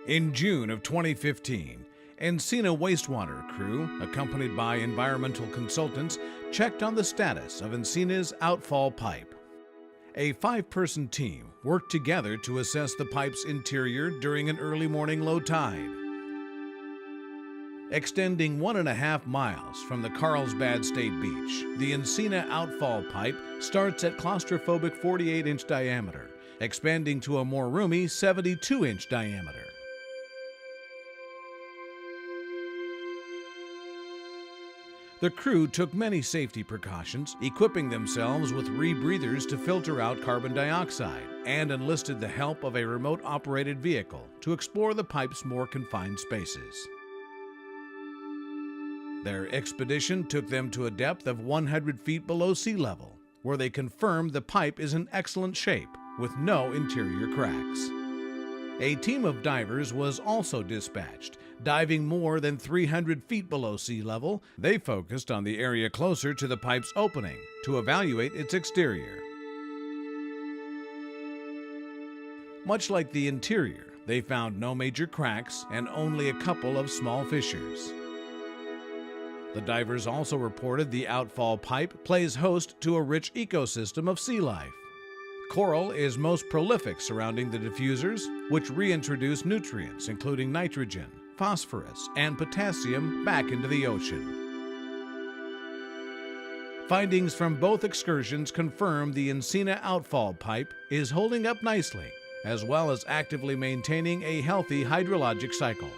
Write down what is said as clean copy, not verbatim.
In June of 2015, Encina wastewater crew, accompanied by environmental consultants, checked on the status of Encina's outfall pipe. A 5-person team worked together to assess the pipe's interior during an early morning low tide. Extending 1.5 miles from the Carlsbad State Beach, the Encina outfall pipe starts at claustrophobic 48-inch diameter, expanding to a more roomy 72-inch diameter. The crew took many safety precautions, equipping themselves with rebreathers to filter out carbon dioxide, and enlisted the help of a remote-operated vehicle to explore the pipe's more confined spaces. Their expedition took them to a depth of 100 feet below sea level, where they confirmed the pipe is in excellent shape, with no interior cracks. A team of divers was also dispatched. Diving more than 300 feet below sea level, they focused on the area closer to the pipe's opening to evaluate its exterior. Much like the interior, they found no major cracks and only a couple of small fissures. The divers also reported the outfall pipe plays host to a rich ecosystem of sea life. Coral is most prolific surrounding the diffusers, which reintroduce nutrients including nitrogen, phosphorus, and potassium back into the ocean. Findings from both excursions confirm the Encina outfall pipe is holding up nicely, as well as actively maintaining a healthy hydrologic cycle.